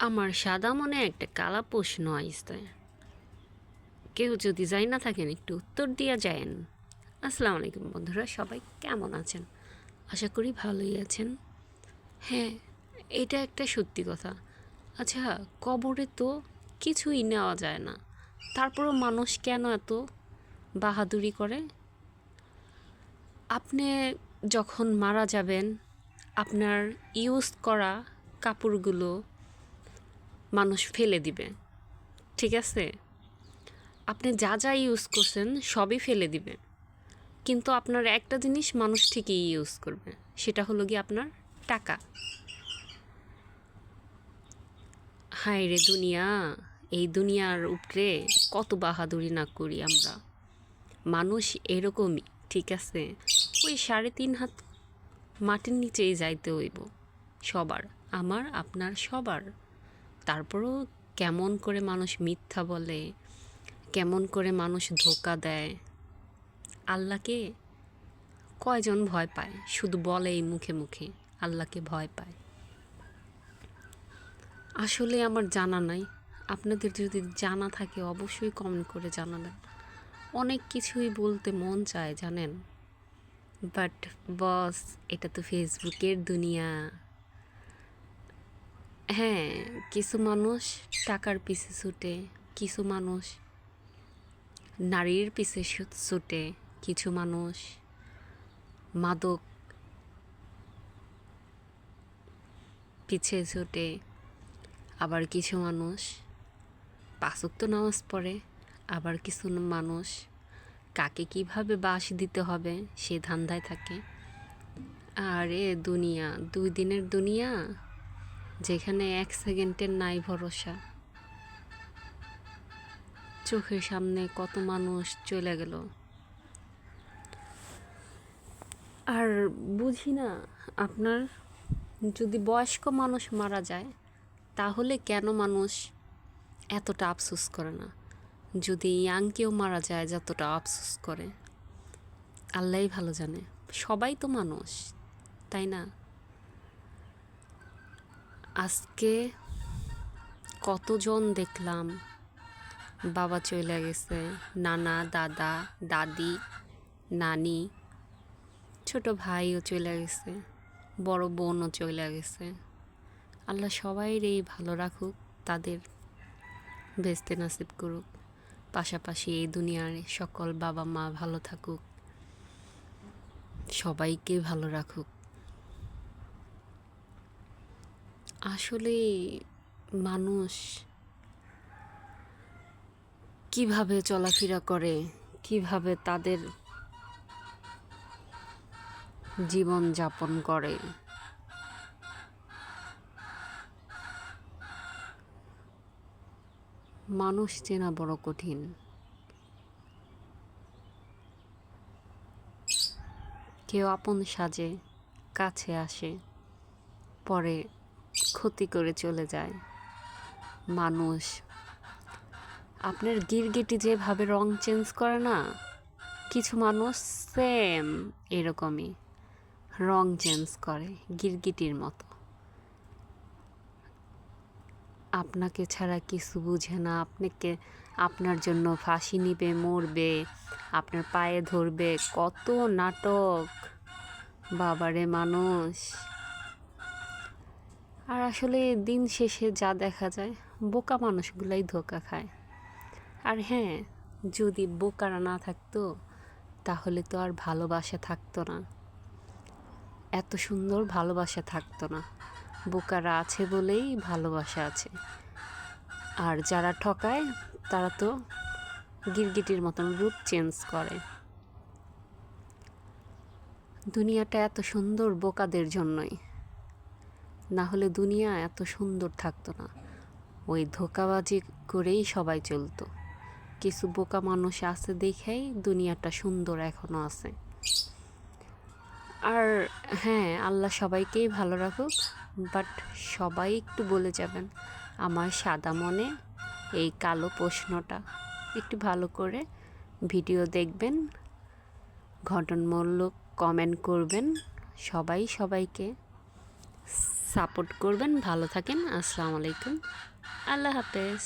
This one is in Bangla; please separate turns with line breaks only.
আমার সাদা মনে একটা কালা প্রশ্ন আইসে। কেউ যদি যাই না থাকেন একটু উত্তর দিয়া যায়েন। আসসালামু আলাইকুম বন্ধুরা, সবাই কেমন আছেন? আশা করি ভালোই আছেন। হ্যাঁ, এটা একটা সত্যি কথা। আচ্ছা, কবরে তো কিছুই নেওয়া যায় না, তারপরও মানুষ কেন এত বাহাদুরি করে? আপনি যখন মারা যাবেন, আপনার ইউজ করা কাপড়গুলো মানুষ ফেলে দিবে, ঠিক আছে? আপনি যা যা ইউজ করছেন সবই ফেলে দিবে, কিন্তু আপনার একটা জিনিস মানুষ ঠিকই ইউজ করবে, সেটা হলো কি আপনার টাকা। হায় রে দুনিয়া! এই দুনিয়ার উপরে কত বাহাদুরি না করি আমরা। মানুষ এরকমই, ঠিক আছে? ওই 3.5 হাত মাটির নিচেই যাইতে হইব সবার, আমার আপনার সবার। তারপরও কেমন করে মানুষ মিথ্যা বলে, কেমন করে মানুষ ধোঁকা দেয়। আল্লাহকে কয়জন ভয় পায়? শুধু বলে এই মুখে মুখে আল্লাহকে ভয় পায়। আসলে আমার জানা নাই। আপনাদের যদি জানা থাকে অবশ্যই কমেন্ট করে জানাবেন। অনেক কিছুই বলতে মন চায় জানেন, বাট বস, এটা তো ফেসবুকের দুনিয়া। হ্যাঁ, কিছু মানুষ টাকার পিছে ছুটে, কিছু মানুষ নারীর পিছে ছুটে, কিছু মানুষ মাদক পিছে ছুটে, আবার কিছু মানুষ 5 ওয়াক্ত নামাজ পড়ে, আবার কিছু মানুষ কাকে কিভাবে বাঁশ দিতে হবে সে ধান্দায় থাকে। আরে দুনিয়া 2 দিনের দুনিয়া, যেখানে 1 সেকেন্ডের নাই ভরসা। চোখের সামনে কত মানুষ চলে গেল। আর বুঝি না, আপনার যদি বয়স্ক মানুষ মারা যায় তাহলে কেন মানুষ এতটা আফসোস করে না? যদি ইয়াং কেউ মারা যায় যতটা আফসোস করে, আল্লাহই ভালো জানে। সবাই তো মানুষ, তাই না? আজকে কতজন দেখলাম বাবা চলে গেছে, নানা, দাদা, দাদি, নানি, ছোট ভাইও চলে গেছে, বড় বোনও চলে গেছে। আল্লাহ সবাইরই ভালো রাখুক, তাদের বেহেশতে নসিব করুক। পাশাপাশি এই দুনিয়ার সকল বাবা মা ভালো থাকুক, সবাইকে ভালো রাখুক। আসলে মানুষ কিভাবে চলাফেরা করে, কিভাবে তাদের জীবন যাপন করে, মানুষ চেনা বড় কঠিন। কেউ আপন সাজে, কাছে আসে, পরে ক্ষতি করে চলে যায়। মানুষ আপনার গিরগিটি যেভাবে রং চেঞ্জ করে না, কিছু মানুষ সেম এরকমই রং চেঞ্জ করে গিরগিটির মতো। আপনাকে ছাড়া কিছু বুঝে না, আপনাকে আপনার জন্য ফাঁসি নিবে, মরবে, আপনার পায়ে ধরবে, কত নাটক। বাবারে মানুষ! আর আসলে দিন শেষে যা দেখা যায়, বোকা মানুষগুলাই ধোঁকা খায়। আর হ্যাঁ, যদি বোকারা না থাকতো তাহলে তো আর ভালোবাসা থাকতো না, এত সুন্দর ভালোবাসা থাকতো না। বোকারা আছে বলেই ভালোবাসা আছে। আর যারা ঠকায় তারা তো গিরগিটির মতন রূপ চেঞ্জ করে। দুনিয়াটা এত সুন্দর বোকাদের জন্যই, না হলে দুনিয়া এত সুন্দর থাকতো না। ওই ধোঁকাবাজি করেই সবাই চলতো। কিছু বোকা মানুষ আছে দেখেই দুনিয়াটা সুন্দর এখনো আছে। আর হ্যাঁ, আল্লাহ সবাইকেই ভালো রাখুক, বাট সবাই একটু বলে যাবেন আমার সাদা মনে এই কালো প্রশ্নটা একটু ভালো করে ভিডিও দেখবেন, ঘটনামূলক কমেন্ট করবেন। সবাই সবাইকে সাপোর্ট করবেন। ভালো থাকেন। আসসালামু আলাইকুম। আল্লাহ হাফেজ।